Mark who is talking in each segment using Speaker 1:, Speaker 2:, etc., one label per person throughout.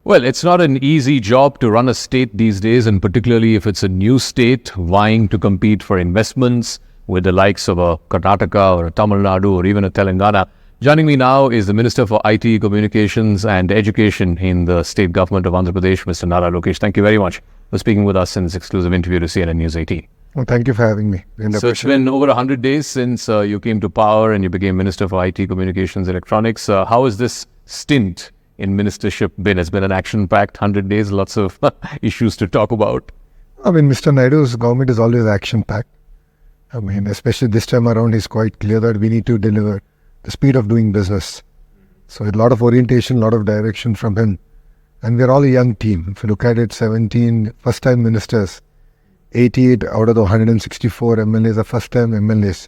Speaker 1: Well, it's not an easy job to run a state these days, and particularly if it's a new state vying to compete for investments with the likes of a Karnataka or a Tamil Nadu or even a Telangana. Joining me now is the Minister for IT, Communications and Education in the state government of Andhra Pradesh, Mr. Nara Lokesh. Thank you very much for speaking with us in this exclusive interview to CNN News 18.
Speaker 2: Well, thank you for having me.
Speaker 1: So it's been over 100 days since you came to power and you became Minister for IT, Communications and Electronics. How has this stint in ministership been? It's been an action-packed 100 days, lots of issues to talk about.
Speaker 2: I mean, Mr. Naidu's government is always action-packed. I mean, especially this time around, he's quite clear that we need to deliver the speed of doing business. So a lot of orientation, a lot of direction from him. And we're all a young team. If you look at it, 17 first-time ministers, 88 out of the 164 MLAs are first-time MLAs.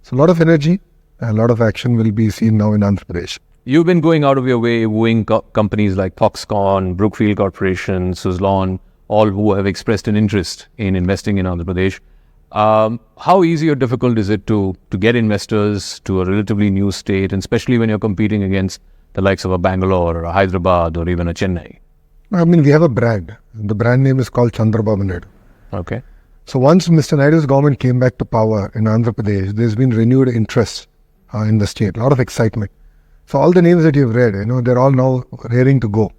Speaker 2: So a lot of energy and a lot of action will be seen now in Andhra Pradesh.
Speaker 1: You've been going out of your way, wooing companies like Foxconn, Brookfield Corporation, Suzlon, all who have expressed an interest in investing in Andhra Pradesh. How easy or difficult is it to get investors to a relatively new state, and especially when you're competing against the likes of a Bangalore or a Hyderabad or even a Chennai?
Speaker 2: I mean, we have a brand. The brand name is called Chandrababu Naidu.
Speaker 1: Okay.
Speaker 2: So once Mr. Naidu's government came back to power in Andhra Pradesh, there's been renewed interest in the state, a lot of excitement. So all the names that you've read, they're all now raring to go.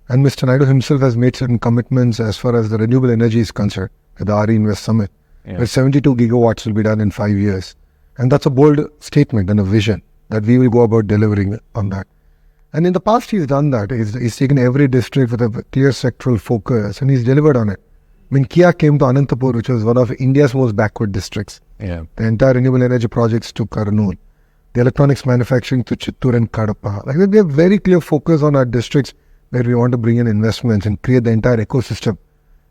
Speaker 2: And Mr. Naidu himself has made certain commitments as far as the renewable energy is concerned at the RE Invest Summit, where 72 gigawatts will be done in 5 years. And that's a bold statement and a vision that we will go about delivering on that. And in the past, he's done that. He's taken every district with a clear sectoral focus, and he's delivered on it. I mean, Kia came to Anantapur, which was one of India's most backward districts.
Speaker 1: Yeah.
Speaker 2: The entire renewable energy projects to Kurnool. The electronics manufacturing to Chittoor and Kadapa. Like, we have very clear focus on our districts where we want to bring in investments and create the entire ecosystem.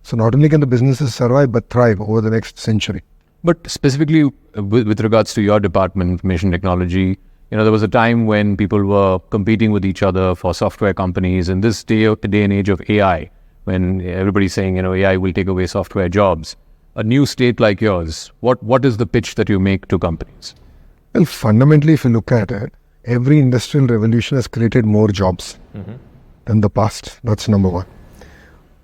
Speaker 2: So not only can the businesses survive, but thrive over the next century.
Speaker 1: But specifically with regards to your department, information technology, there was a time when people were competing with each other for software companies. In this day and age of AI, when everybody's saying, AI will take away software jobs, a new state like yours, what is the pitch that you make to companies?
Speaker 2: Well, fundamentally, if you look at it, every industrial revolution has created more jobs than the past. That's number one.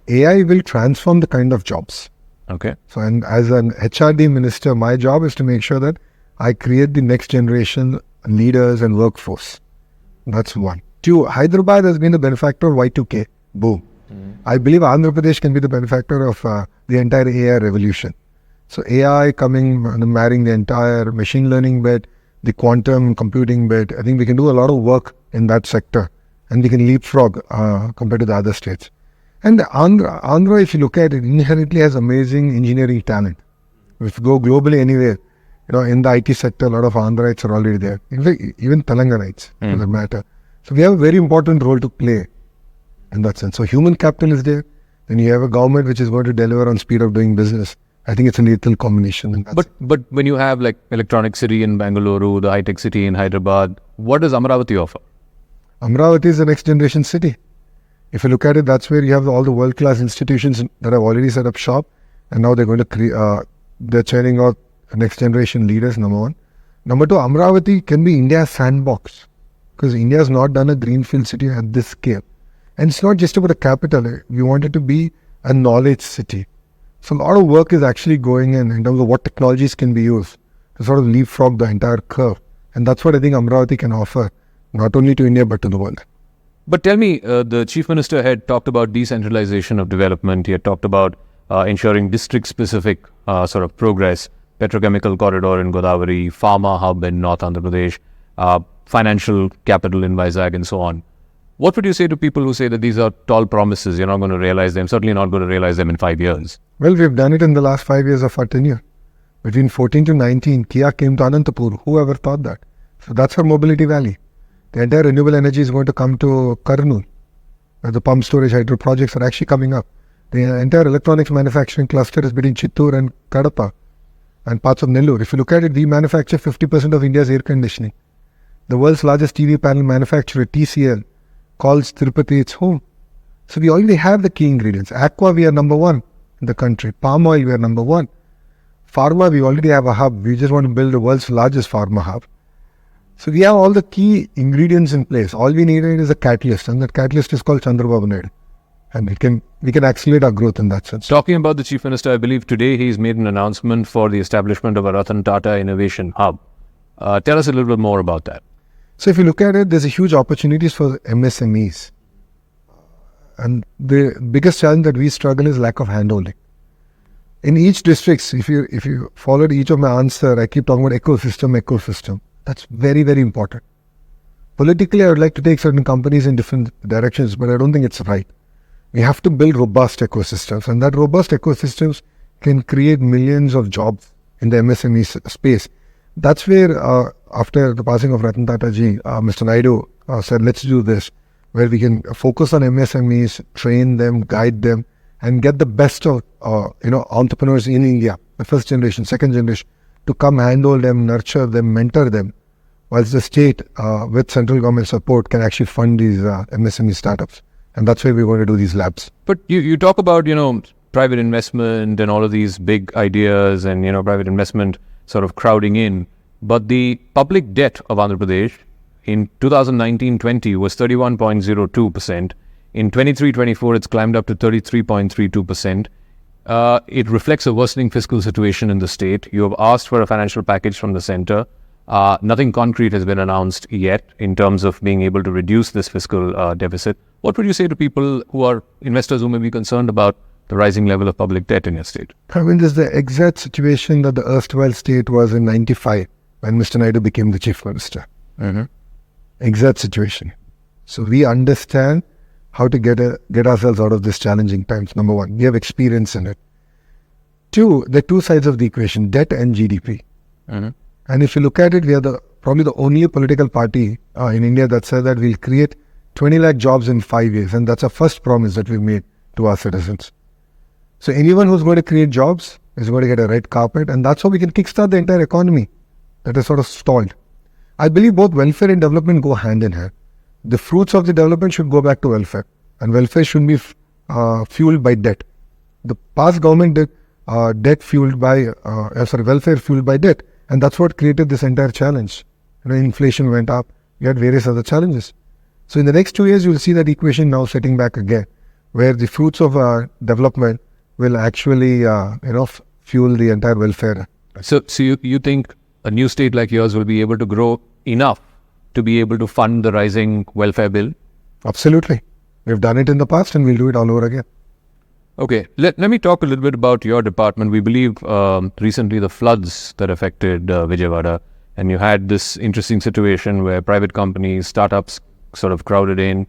Speaker 2: AI will transform the kind of jobs.
Speaker 1: Okay.
Speaker 2: So, and as an HRD minister, my job is to make sure that I create the next generation leaders and workforce. That's one. Two, Hyderabad has been the benefactor of Y2K. Boom. I believe Andhra Pradesh can be the benefactor of the entire AI revolution. So AI coming, marrying the entire machine learning bit, the quantum computing bit. I think we can do a lot of work in that sector, and we can leapfrog compared to the other states. And Andhra, if you look at it, inherently has amazing engineering talent. If you go globally anywhere, in the IT sector, a lot of Andhrites are already there. In fact, even Telanganites, for that matter. So we have a very important role to play in that sense. So human capital is there. Then you have a government which is going to deliver on speed of doing business. I think it's a lethal combination.
Speaker 1: But when you have like Electronic City in Bangalore, the high-tech city in Hyderabad, what does Amaravati offer?
Speaker 2: Amaravati is the next generation city. If you look at it, that's where you have all the world-class institutions that have already set up shop, and now they're going to create, they're churning out next generation leaders, number one. Number two, Amaravati can be India's sandbox, because India has not done a greenfield city at this scale. And it's not just about a capital. We want it to be a knowledge city. So a lot of work is actually going in terms of what technologies can be used to sort of leapfrog the entire curve. And that's what I think Amaravati can offer, not only to India, but to the world.
Speaker 1: But tell me, the Chief Minister had talked about decentralization of development. He had talked about ensuring district-specific sort of progress, petrochemical corridor in Godavari, pharma hub in North Andhra Pradesh, financial capital in Vizag, and so on. What would you say to people who say that these are tall promises, you're not going to realize them, certainly not going to realize them in 5 years?
Speaker 2: Well, we've done it in the last 5 years of our tenure. Between 14 to 19, Kia came to Anantapur. Whoever thought that? So that's our mobility valley. The entire renewable energy is going to come to Kurnool, where the pump storage hydro projects are actually coming up. The entire electronics manufacturing cluster is between Chittoor and Kadapa and parts of Nellore. If you look at it, we manufacture 50% of India's air conditioning. The world's largest TV panel manufacturer, TCL, calls Tirupati its home. So we already have the key ingredients. Aqua, we are number one in the country. Palm oil, we are number one. Pharma, we already have a hub. We just want to build the world's largest pharma hub. So we have all the key ingredients in place. All we needed is a catalyst, and that catalyst is called Chandrababu Naidu. And we can accelerate our growth in that sense.
Speaker 1: Talking about the Chief Minister, I believe today he's made an announcement for the establishment of a Ratan Tata Innovation Hub. Tell us a little bit more about that.
Speaker 2: So if you look at it, there's a huge opportunities for MSMEs. And the biggest challenge that we struggle is lack of handholding. In each district, if you followed each of my answer, I keep talking about ecosystem. That's very, very important. Politically, I would like to take certain companies in different directions, but I don't think it's right. We have to build robust ecosystems, and that robust ecosystems can create millions of jobs in the MSME space. That's where, after the passing of Ratan Tata ji, Mr. Naidu said, let's do this, where we can focus on MSMEs, train them, guide them, and get the best of entrepreneurs in India, the first generation, second generation, to come handle them, nurture them, mentor them, whilst the state, with central government support, can actually fund these MSME startups. And that's why we're going to do these labs.
Speaker 1: But you talk about, private investment and all of these big ideas and, private investment sort of crowding in. But the public debt of Andhra Pradesh in 2019-20 was 31.02%. In 23-24, it's climbed up to 33.32%. It reflects a worsening fiscal situation in the state. You have asked for a financial package from the centre. Nothing concrete has been announced yet in terms of being able to reduce this fiscal deficit. What would you say to people who are investors who may be concerned about the rising level of public debt in your state?
Speaker 2: I mean, this is the exact situation that the erstwhile state was in 95 when Mr. Naidu became the Chief Minister. Exact situation. So we understand how to get ourselves out of this challenging times. Number one, we have experience in it. Two, there are two sides of the equation, debt and GDP. And if you look at it, we are probably the only political party in India that said that we'll create 20 lakh jobs in 5 years. And that's our first promise that we've made to our citizens. So anyone who's going to create jobs is going to get a red carpet. And that's how we can kickstart the entire economy that is sort of stalled. I believe both welfare and development go hand in hand. The fruits of the development should go back to welfare. And welfare should be fueled by debt. The past government did welfare fueled by debt. And that's what created this entire challenge. Inflation went up. We had various other challenges. So in the next 2 years, you'll see that equation now setting back again, where the fruits of development will actually, fuel the entire welfare.
Speaker 1: So you think a new state like yours will be able to grow enough to be able to fund the rising welfare bill?
Speaker 2: Absolutely. We've done it in the past and we'll do it all over again.
Speaker 1: Okay, let me talk a little bit about your department. We believe recently the floods that affected Vijayawada, and you had this interesting situation where private companies, startups sort of crowded in,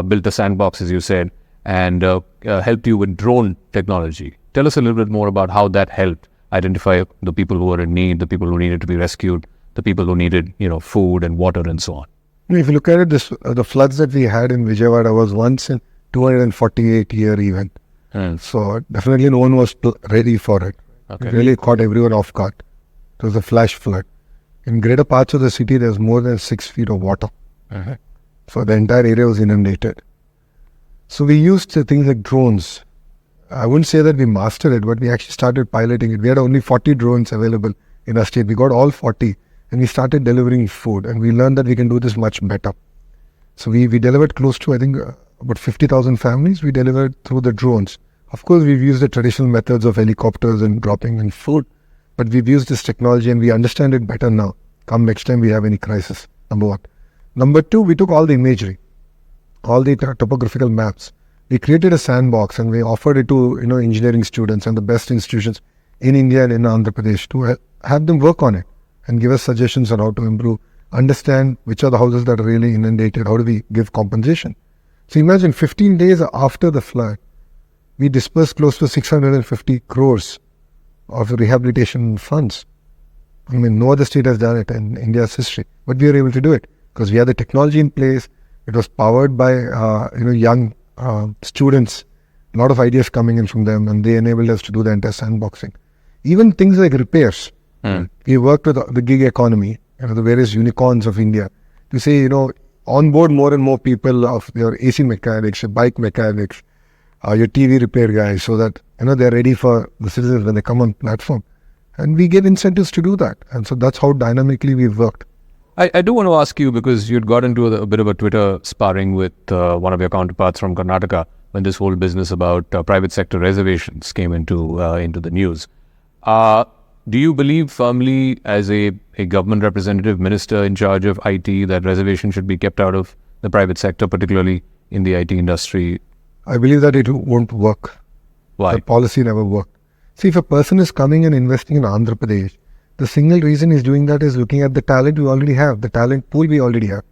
Speaker 1: built a sandbox, as you said, and helped you with drone technology. Tell us a little bit more about how that helped identify the people who were in need, the people who needed to be rescued, the people who needed, food and water and so on.
Speaker 2: If you look at it, the floods that we had in Vijayawada was once in 248-year event. So definitely no one was ready for it.
Speaker 1: Okay.
Speaker 2: It really caught everyone off guard. It was a flash flood. In greater parts of the city, there was more than 6 feet of water. So the entire area was inundated. So we used things like drones. I wouldn't say that we mastered it, but we actually started piloting it. We had only 40 drones available in our state. We got all 40 and we started delivering food, and we learned that we can do this much better. So we delivered close to, I think, about 50,000 families we delivered through the drones. Of course, we've used the traditional methods of helicopters and dropping in food, but we've used this technology and we understand it better now. Come next time we have any crisis, number one. Number two, we took all the imagery, all the topographical maps. We created a sandbox and we offered it to engineering students and the best institutions in India and in Andhra Pradesh to have them work on it and give us suggestions on how to improve, understand which are the houses that are really inundated, how do we give compensation. So imagine 15 days after the flood, we dispersed close to 650 crores of rehabilitation funds. I mean, no other state has done it in India's history, but we were able to do it because we had the technology in place. It was powered by young students, a lot of ideas coming in from them, and they enabled us to do the entire sandboxing. Even things like repairs. We worked with the gig economy, the various unicorns of India, to say, onboard more and more people of your AC mechanics, your bike mechanics, your TV repair guys, so that they're ready for the citizens when they come on platform. And we give incentives to do that. And so that's how dynamically we've worked.
Speaker 1: I do want to ask you, because you'd got into a bit of a Twitter sparring with one of your counterparts from Karnataka when this whole business about private sector reservations came into the news. Do you believe firmly, as a government representative, minister in charge of IT, that reservation should be kept out of the private sector, particularly in the IT industry?
Speaker 2: I believe that it won't work.
Speaker 1: Why?
Speaker 2: The policy never worked. See, if a person is coming and investing in Andhra Pradesh, the single reason he's doing that is looking at the talent we already have, the talent pool we already have.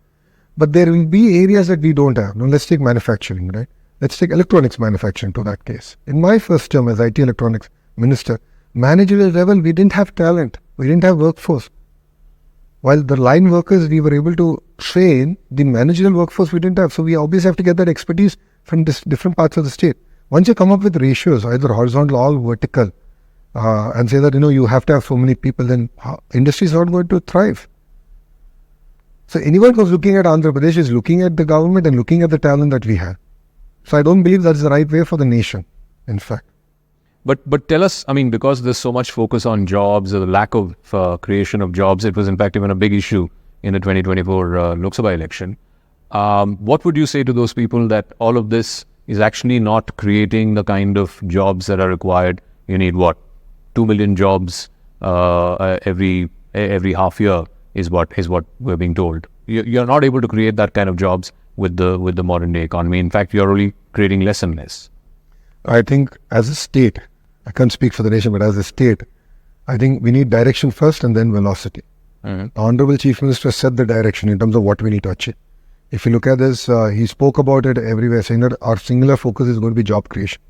Speaker 2: But there will be areas that we don't have. Now, let's take manufacturing, right? Let's take electronics manufacturing to that case. In my first term as IT electronics minister, managerial level, we didn't have talent. We didn't have workforce. While the line workers, we were able to train, the managerial workforce we didn't have. So we obviously have to get that expertise from different parts of the state. Once you come up with ratios, either horizontal or vertical, and say that, you have to have so many people, then industry is not going to thrive. So anyone who's looking at Andhra Pradesh is looking at the government and looking at the talent that we have. So I don't believe that's the right way for the nation, in fact.
Speaker 1: But tell us, because there's so much focus on jobs, or the lack of creation of jobs, it was in fact even a big issue in the 2024 Lok Sabha election. What would you say to those people that all of this is actually not creating the kind of jobs that are required? You need 2 million jobs every half year is what we're being told. You're not able to create that kind of jobs with the modern day economy. In fact, you're only creating less and less.
Speaker 2: I think as a state, I can't speak for the nation, but as a state, I think we need direction first and then velocity. The Honorable Chief Minister set the direction in terms of what we need to achieve. If you look at this, he spoke about it everywhere, saying that our singular focus is going to be job creation.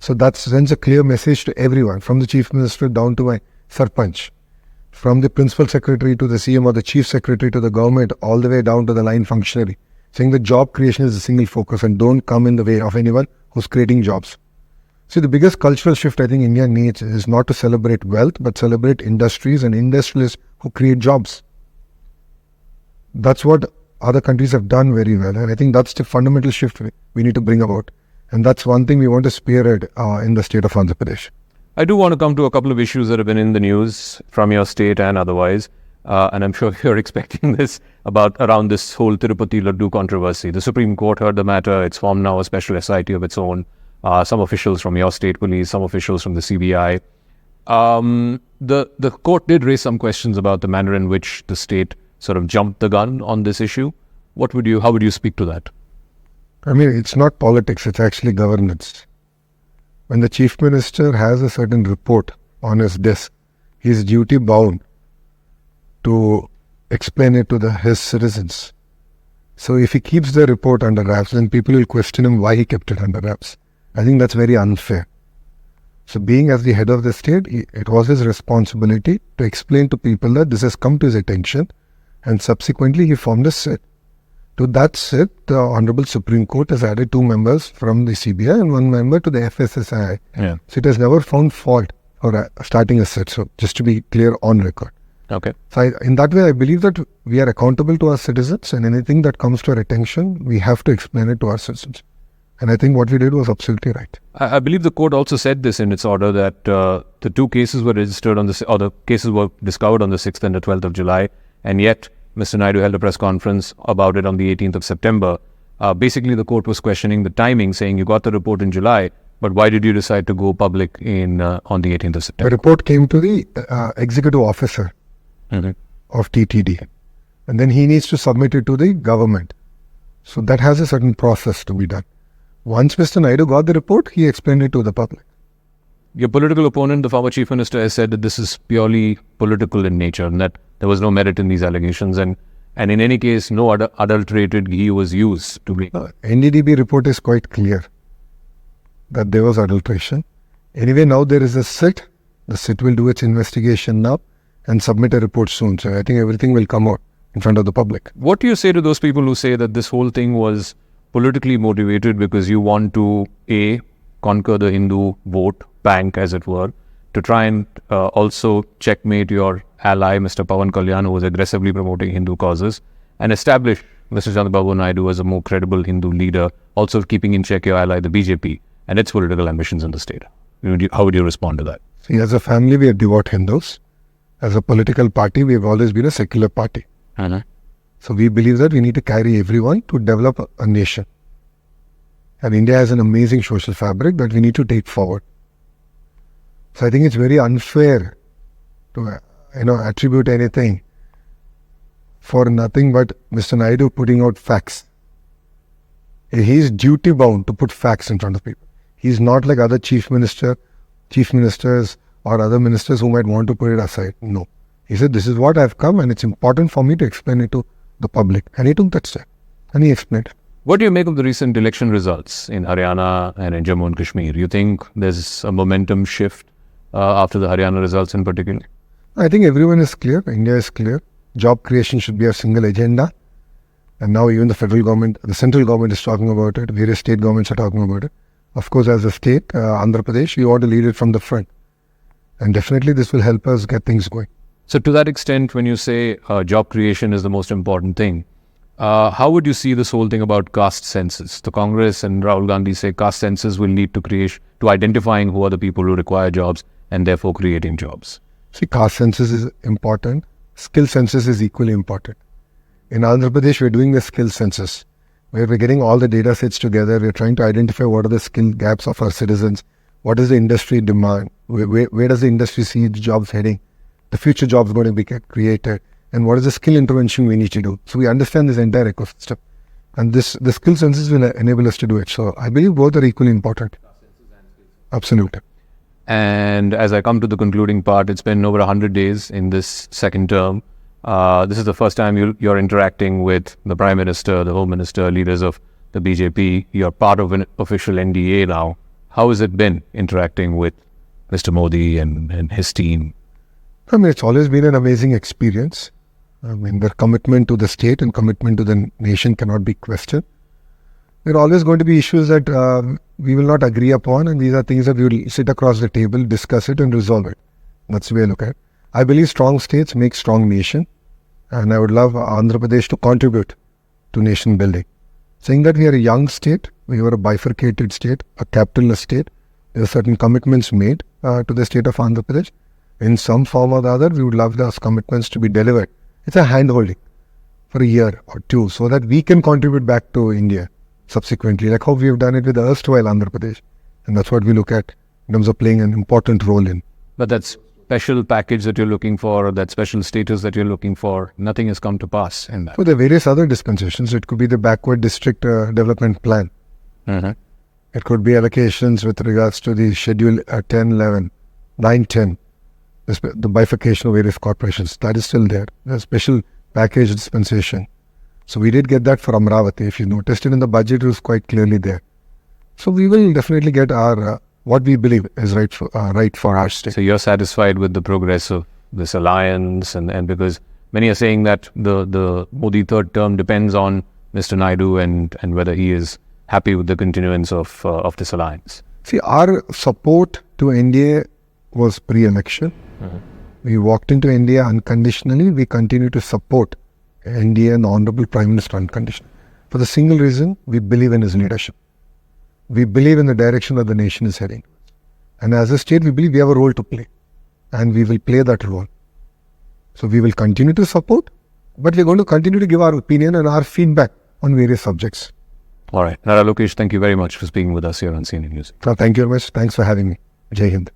Speaker 2: So that sends a clear message to everyone, from the Chief Minister down to my Sarpanch, from the Principal Secretary to the CM or the Chief Secretary to the government, all the way down to the line functionary, saying that job creation is the single focus and don't come in the way of anyone who's creating jobs. See, the biggest cultural shift I think India needs is not to celebrate wealth, but celebrate industries and industrialists who create jobs. That's what other countries have done very well, and I think that's the fundamental shift we need to bring about. And that's one thing we want to spearhead in the state of Andhra Pradesh.
Speaker 1: I do want to come to a couple of issues that have been in the news from your state and otherwise. And I'm sure you're expecting this around this whole Tirupati Laddu controversy. The Supreme Court heard the matter. It's formed now a special SIT of its own. Some officials from your state police, some officials from the CBI. The court did raise some questions about the manner in which the state sort of jumped the gun on this issue. How would you speak to that?
Speaker 2: It's not politics, it's actually governance. When the Chief Minister has a certain report on his desk, he is duty bound to explain it to his citizens. So if he keeps the report under wraps, then people will question him why he kept it under wraps. I think that's very unfair. So being as the head of the state, it was his responsibility to explain to people that this has come to his attention, and subsequently he formed a SIT. To that SIT, the Honorable Supreme Court has added 2 members from the CBI and 1 member to the FSSAI.
Speaker 1: Yeah.
Speaker 2: So it has never found fault for starting a SIT. So just to be clear on record.
Speaker 1: Okay.
Speaker 2: So in that way, I believe that we are accountable to our citizens, and anything that comes to our attention, we have to explain it to our citizens. And I think what we did was absolutely right.
Speaker 1: I believe the court also said this in its order, that the 2 cases were registered or the cases were discovered on the 6th and the 12th of July, and yet Mr. Naidu held a press conference about it on the 18th of September. Basically, the court was questioning the timing, saying you got the report in July, but why did you decide to go public on the 18th of September?
Speaker 2: The report came to the executive officer of TTD, and then he needs to submit it to the government. So that has a certain process to be done. Once Mr. Naidu got the report, he explained it to the public.
Speaker 1: Your political opponent, the former Chief Minister, has said that this is purely political in nature and that there was no merit in these allegations, and in any case, no adulterated ghee was used to make.
Speaker 2: NDDB report is quite clear that there was adulteration. Anyway, now there is a SIT. The SIT will do its investigation now and submit a report soon. So I think everything will come out in front of the public.
Speaker 1: What do you say to those people who say that this whole thing was politically motivated because you want to, A, conquer the Hindu vote bank, as it were, to try and also checkmate your ally, Mr. Pawan Kalyan, who was aggressively promoting Hindu causes, and establish Mr. Chandrababu Naidu as a more credible Hindu leader, also keeping in check your ally, the BJP, and its political ambitions in the state? How would you respond to that?
Speaker 2: See, as a family, we are devout Hindus. As a political party, we have always been a secular party. So we believe that we need to carry everyone to develop a nation. And India has an amazing social fabric that we need to take forward. So I think it's very unfair to attribute anything for nothing but Mr. Naidu putting out facts. He is duty bound to put facts in front of people. He's not like other chief ministers or other ministers who might want to put it aside. No. He said, this is what I've come and it's important for me to explain it to the public. And he took that step and he explained it.
Speaker 1: What do you make of the recent election results in Haryana and in Jammu and Kashmir? Do you think there's a momentum shift after the Haryana results in particular?
Speaker 2: I think everyone is clear. India is clear. Job creation should be a single agenda. And now even the federal government, the central government is talking about it. Various state governments are talking about it. Of course, as a state, Andhra Pradesh, we want to lead it from the front. And definitely this will help us get things going.
Speaker 1: So to that extent, when you say job creation is the most important thing, how would you see this whole thing about caste census? The Congress and Rahul Gandhi say caste census will lead to identifying who are the people who require jobs and therefore creating jobs.
Speaker 2: See, caste census is important. Skill census is equally important. In Andhra Pradesh, we're doing the skill census, where we're getting all the data sets together. We're trying to identify what are the skill gaps of our citizens. What is the industry demand? Where does the industry see its jobs heading? The future jobs going to be created. And what is the skill intervention we need to do? So we understand this entire ecosystem. And the skill census will enable us to do it. So I believe both are equally important. Absolutely.
Speaker 1: And as I come to the concluding part, it's been over 100 days in this second term. This is the first time you're interacting with the Prime Minister, the Home Minister, leaders of the BJP. You're part of an official NDA now. How has it been interacting with Mr. Modi and his team?
Speaker 2: I mean, it's always been an amazing experience. I mean, their commitment to the state and commitment to the nation cannot be questioned. There are always going to be issues that we will not agree upon, and these are things that we will sit across the table, discuss it and resolve it. That's the way I look at it. I believe strong states make strong nation, and I would love Andhra Pradesh to contribute to nation building. Saying that we are a young state, we are a bifurcated state, a capitalist state, there are certain commitments made to the state of Andhra Pradesh. In some form or the other, we would love those commitments to be delivered. It's a hand-holding for a year or two so that we can contribute back to India subsequently, like how we have done it with the erstwhile Andhra Pradesh. And that's what we look at in terms of playing an important role in.
Speaker 1: But that special package that you're looking for, or that special status that you're looking for, nothing has come to pass in that.
Speaker 2: For the various other dispensations, it could be the backward district development plan. It could be allocations with regards to the schedule 10, 11, 9, 10. The bifurcation of various corporations, that is still there. The special package dispensation. So we did get that for Amaravati. If you noticed it in the budget, it was quite clearly there. So we will definitely get our what we believe is right for our state.
Speaker 1: So you're satisfied with the progress of this alliance, and because many are saying that the Modi third term depends on Mr. Naidu and whether he is happy with the continuance of this alliance.
Speaker 2: See, our support to NDA was pre-election. We walked into India unconditionally. We continue to support NDA and the Honorable Prime Minister unconditionally. For the single reason, we believe in his leadership. We believe in the direction that the nation is heading. And as a state, we believe we have a role to play. And we will play that role. So we will continue to support, but we're going to continue to give our opinion and our feedback on various subjects.
Speaker 1: All right. Nara Lokesh, thank you very much for speaking with us here on CNN News.
Speaker 2: Thank you very much. Thanks for having me. Jai Hind.